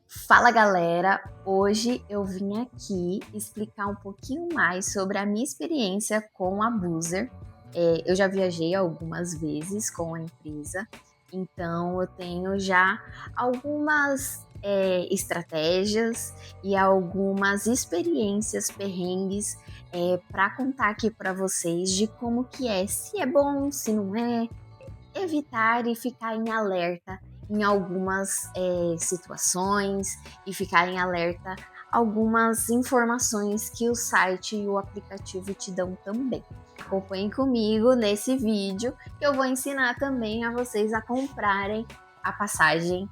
Fala galera, hoje eu vim aqui explicar um pouquinho mais sobre a minha experiência com a Buser. Eu já viajei algumas vezes com a empresa, então eu tenho já algumas estratégias e algumas experiências perrengues para contar aqui para vocês de como que é, se é bom, se não é, evitar e ficar em alerta em algumas situações e ficar em alerta algumas informações que o site e o aplicativo te dão também. Acompanhem comigo nesse vídeo que eu vou ensinar também a vocês a comprarem a passagem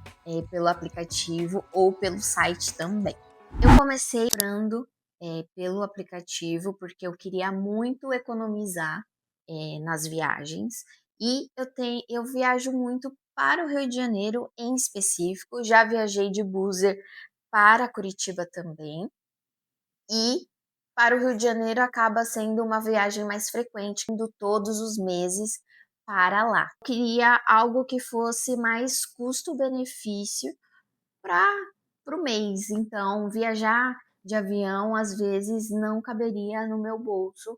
pelo aplicativo ou pelo site também. Eu comecei comprando pelo aplicativo porque eu queria muito economizar nas viagens e eu viajo muito para o Rio de Janeiro em específico, já viajei de Buser para Curitiba também, e para o Rio de Janeiro acaba sendo uma viagem mais frequente, indo todos os meses para lá. Eu queria algo que fosse mais custo-benefício para o mês, então viajar de avião às vezes não caberia no meu bolso,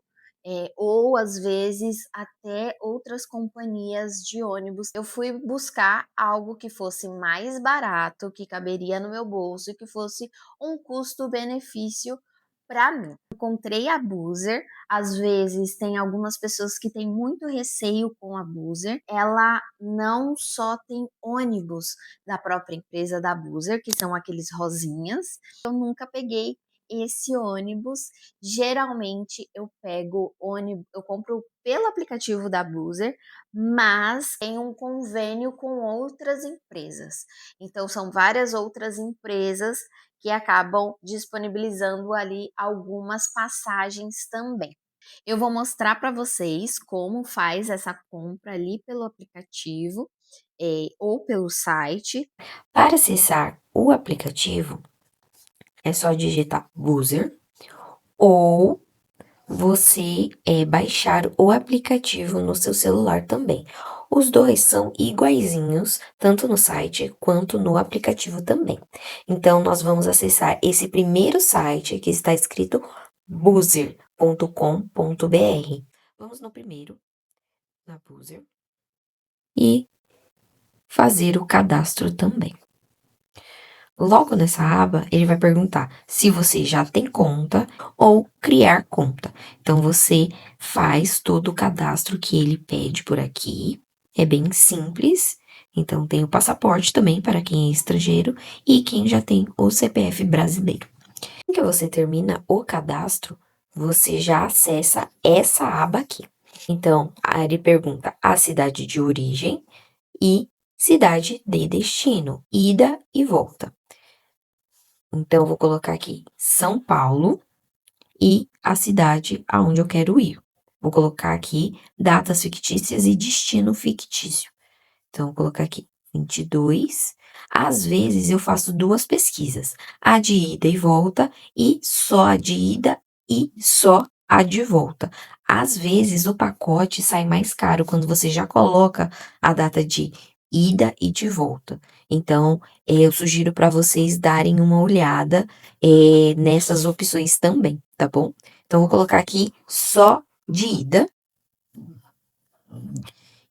ou às vezes até outras companhias de ônibus. Eu fui buscar algo que fosse mais barato, que caberia no meu bolso e que fosse um custo-benefício para mim. Encontrei a Buser, às vezes tem algumas pessoas que têm muito receio com a Buser. Ela não só tem ônibus da própria empresa da Buser, que são aqueles rosinhas. Eu nunca peguei esse ônibus. Geralmente eu pego ônibus, eu compro pelo aplicativo da Buser, mas tem um convênio com outras empresas. Então são várias outras empresas que acabam disponibilizando ali algumas passagens também. Eu vou mostrar para vocês como faz essa compra ali pelo aplicativo ou pelo site. Para acessar o aplicativo, é só digitar Buser ou você baixar o aplicativo no seu celular também. Os dois são iguaizinhos, tanto no site quanto no aplicativo também. Então, nós vamos acessar esse primeiro site que está escrito buser.com.br. Vamos no primeiro, na Buser, e fazer o cadastro também. Logo nessa aba, ele vai perguntar se você já tem conta ou criar conta. Então, você faz todo o cadastro que ele pede por aqui. É bem simples. Então, tem o passaporte também para quem é estrangeiro e quem já tem o CPF brasileiro. Assim que você termina o cadastro, você já acessa essa aba aqui. Então, aí ele pergunta a cidade de origem e cidade de destino, ida e volta. Então, eu vou colocar aqui São Paulo e a cidade aonde eu quero ir. Vou colocar aqui datas fictícias e destino fictício. Então, vou colocar aqui 22. Às vezes, eu faço duas pesquisas, a de ida e volta e só a de ida e só a de volta. Às vezes, o pacote sai mais caro quando você já coloca a data de ida e de volta. Então, eu sugiro para vocês darem uma olhada, nessas opções também, tá bom? Então, vou colocar aqui só de ida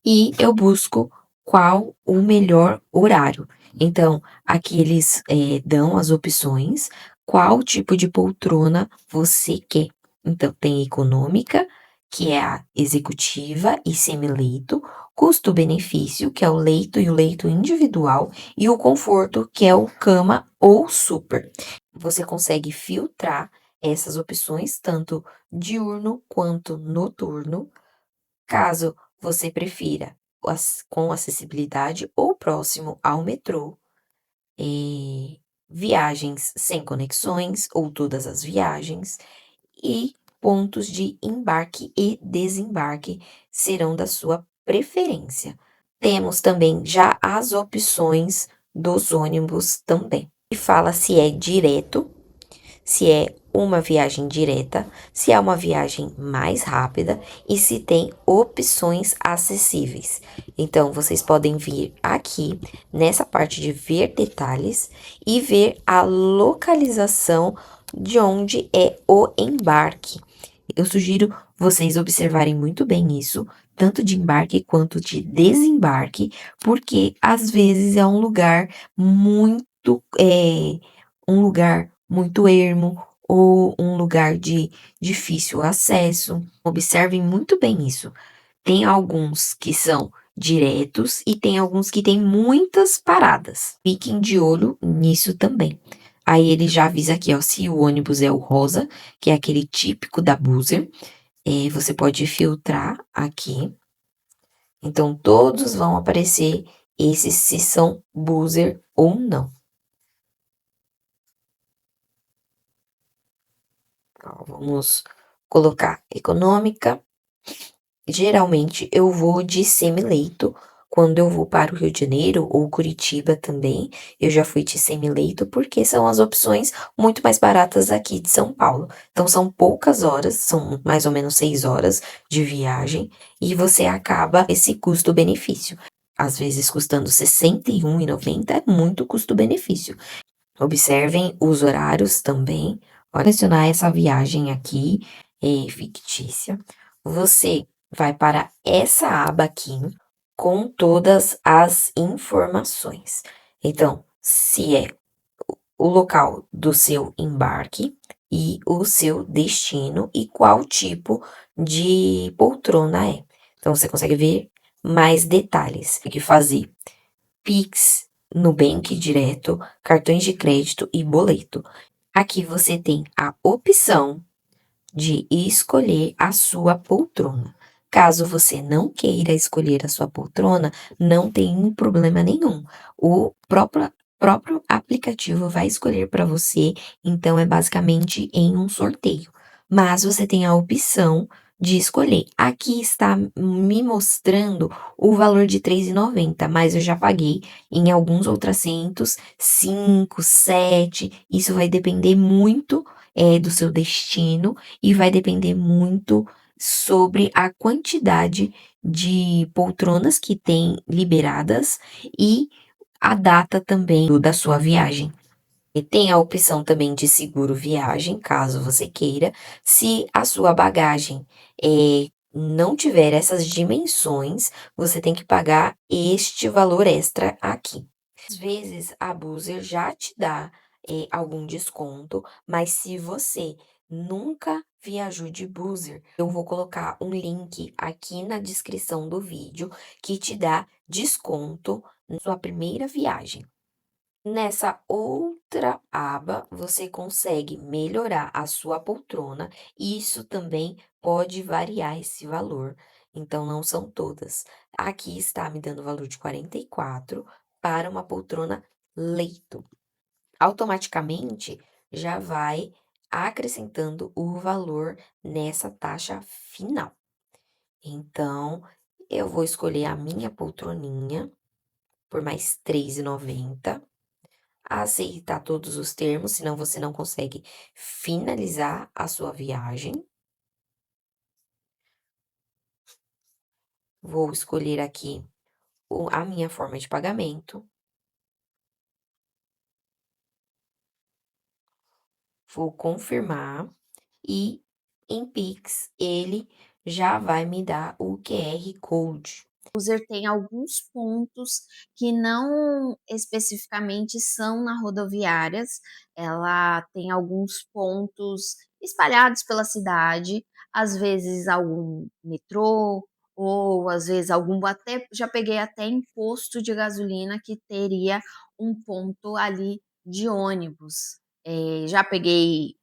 e eu busco qual o melhor horário. Então, aqui eles dão as opções, qual tipo de poltrona você quer. Então, tem econômica, que é a executiva e semileito, custo-benefício, que é o leito e o leito individual, e o conforto, que é o cama ou super. Você consegue filtrar essas opções, tanto diurno quanto noturno, caso você prefira com acessibilidade ou próximo ao metrô, viagens sem conexões ou todas as viagens e pontos de embarque e desembarque serão da sua preferência. Temos também já as opções dos ônibus também. E fala se é direto, se é uma viagem direta, se é uma viagem mais rápida e se tem opções acessíveis. Então, vocês podem vir aqui nessa parte de ver detalhes e ver a localização de onde é o embarque. Eu sugiro vocês observarem muito bem isso, tanto de embarque quanto de desembarque, porque às vezes é um lugar muito ermo ou um lugar de difícil acesso. Observem muito bem isso. Tem alguns que são diretos e tem alguns que têm muitas paradas. Fiquem de olho nisso também. Aí ele já avisa aqui, ó, se o ônibus é o rosa, que é aquele típico da Buser, você pode filtrar aqui. Então, todos vão aparecer esses se são Buser ou não. Ó, vamos colocar econômica. Geralmente eu vou de semileito quando eu vou para o Rio de Janeiro ou Curitiba também. Eu já fui de semileito porque são as opções muito mais baratas aqui de São Paulo. Então são poucas horas, são mais ou menos 6 horas de viagem e você acaba esse custo-benefício. Às vezes custando R$ 61,90 é muito custo-benefício. Observem os horários também. Olha, selecionar essa viagem aqui, fictícia. Você vai para essa aba aqui com todas as informações. Então, se é o local do seu embarque e o seu destino e qual tipo de poltrona é. Então, você consegue ver mais detalhes. Tem que fazer Pix, Nubank direto, cartões de crédito e boleto. Aqui você tem a opção de escolher a sua poltrona. Caso você não queira escolher a sua poltrona, não tem problema nenhum. O próprio aplicativo vai escolher para você, então é basicamente em um sorteio. Mas você tem a opção de escolher. Aqui está me mostrando o valor de R$ 3,90, mas eu já paguei em alguns outros assentos 5, 7. Isso vai depender muito do seu destino e vai depender muito sobre a quantidade de poltronas que tem liberadas e a data também da sua viagem. E tem a opção também de seguro viagem, caso você queira. Se a sua bagagem não tiver essas dimensões, você tem que pagar este valor extra aqui. Às vezes a Buser já te dá algum desconto, mas se você nunca viajou de Buser, eu vou colocar um link aqui na descrição do vídeo que te dá desconto na sua primeira viagem. Nessa outra aba, você consegue melhorar a sua poltrona, e isso também pode variar esse valor, então não são todas. Aqui está me dando o valor de 44 para uma poltrona leito. Automaticamente já vai acrescentando o valor nessa taxa final. Então, eu vou escolher a minha poltroninha por mais R$ 3,90. Aceitar todos os termos, senão você não consegue finalizar a sua viagem. Vou escolher aqui a minha forma de pagamento. Vou confirmar e em Pix ele já vai me dar o QR Code. User tem alguns pontos que não especificamente são na rodoviárias, ela tem alguns pontos espalhados pela cidade, às vezes algum metrô, ou às vezes algum, até já peguei até em posto de gasolina que teria um ponto ali de ônibus. Já peguei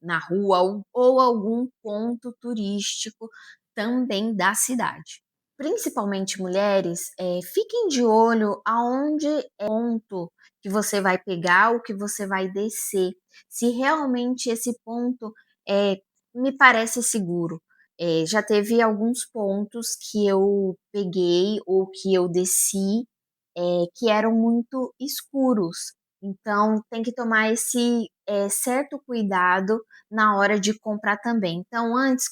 na rua ou algum ponto turístico também da cidade. Principalmente mulheres, fiquem de olho aonde é o ponto que você vai pegar, o que você vai descer, se realmente esse ponto me parece seguro. Já teve alguns pontos que eu peguei ou que eu desci, que eram muito escuros. Então tem que tomar esse certo cuidado na hora de comprar também. Então antes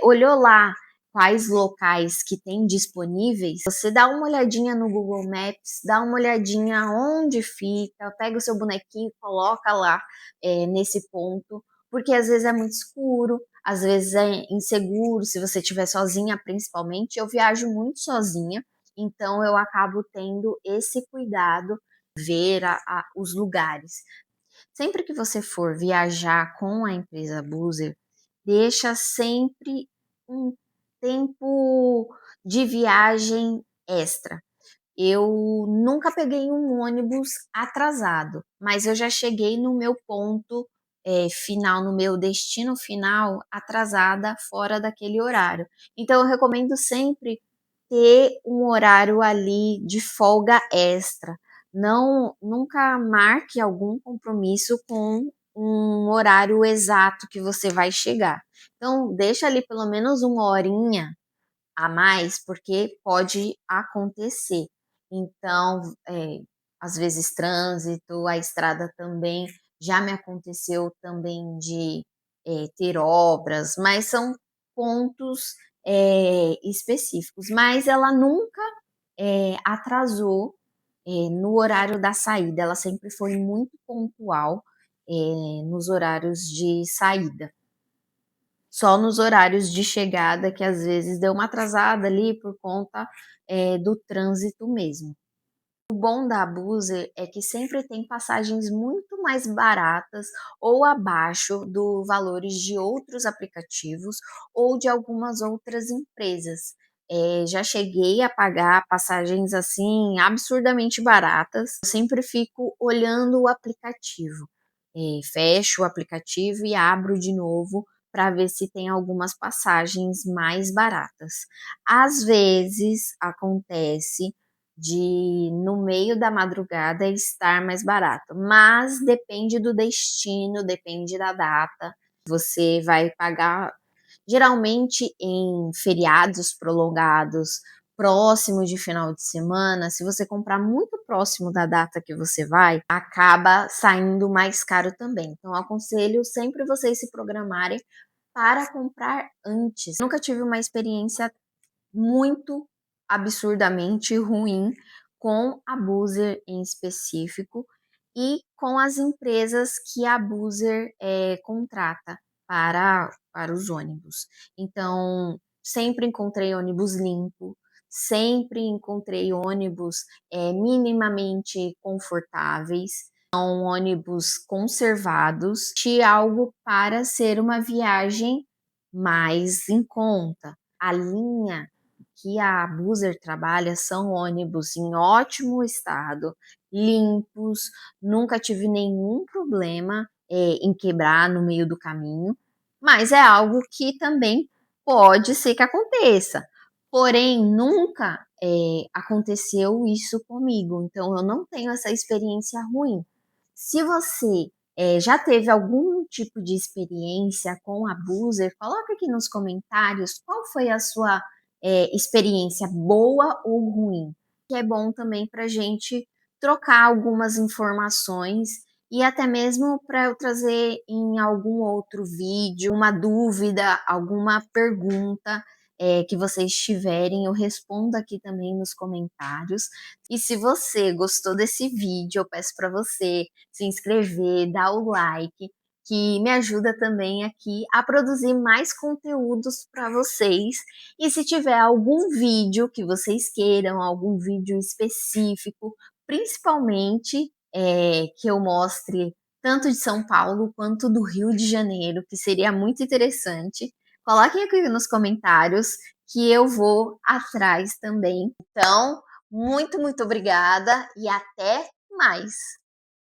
olhou lá quais locais que tem disponíveis, você dá uma olhadinha no Google Maps, dá uma olhadinha onde fica, pega o seu bonequinho, coloca lá nesse ponto, porque às vezes é muito escuro, às vezes é inseguro, se você estiver sozinha, principalmente. Eu viajo muito sozinha, então eu acabo tendo esse cuidado, ver os lugares. Sempre que você for viajar com a empresa Buser, deixa sempre um tempo de viagem extra. Eu nunca peguei um ônibus atrasado, mas eu já cheguei no meu ponto final, no meu destino final, atrasada, fora daquele horário. Então, eu recomendo sempre ter um horário ali de folga extra. Não, nunca marque algum compromisso com um horário exato que você vai chegar. Então, deixa ali pelo menos uma horinha a mais, porque pode acontecer. Então, às vezes trânsito, a estrada também, já me aconteceu também de ter obras, mas são pontos específicos. Mas ela nunca atrasou no horário da saída, ela sempre foi muito pontual nos horários de saída. Só nos horários de chegada que às vezes deu uma atrasada ali por conta do trânsito mesmo. O bom da Buser é que sempre tem passagens muito mais baratas ou abaixo do valores de outros aplicativos ou de algumas outras empresas. Já cheguei a pagar passagens assim absurdamente baratas. Eu sempre fico olhando o aplicativo. Fecho o aplicativo e abro de novo para ver se tem algumas passagens mais baratas. Às vezes acontece de no meio da madrugada estar mais barato, mas depende do destino, depende da data. Você vai pagar geralmente em feriados prolongados, próximo de final de semana. Se você comprar muito próximo da data que você vai, acaba saindo mais caro também. Então, aconselho sempre vocês se programarem para comprar antes. Nunca tive uma experiência muito absurdamente ruim com a Buser em específico e com as empresas que a Buser contrata para os ônibus. Então, sempre encontrei ônibus limpo, sempre encontrei ônibus minimamente confortáveis, são ônibus conservados, de algo para ser uma viagem mais em conta. A linha que a Buser trabalha são ônibus em ótimo estado, limpos, nunca tive nenhum problema em quebrar no meio do caminho, mas é algo que também pode ser que aconteça. Porém, nunca aconteceu isso comigo, então eu não tenho essa experiência ruim. Se você já teve algum tipo de experiência com abuser, coloca aqui nos comentários qual foi a sua experiência boa ou ruim, que é bom também para a gente trocar algumas informações e até mesmo para eu trazer em algum outro vídeo uma dúvida, alguma pergunta que vocês tiverem, eu respondo aqui também nos comentários. E se você gostou desse vídeo, eu peço para você se inscrever, dar o like, que me ajuda também aqui a produzir mais conteúdos para vocês. E se tiver algum vídeo que vocês queiram, algum vídeo específico, principalmente que eu mostre tanto de São Paulo quanto do Rio de Janeiro, que seria muito interessante, coloquem aqui nos comentários que eu vou atrás também. Então, muito, muito obrigada e até mais!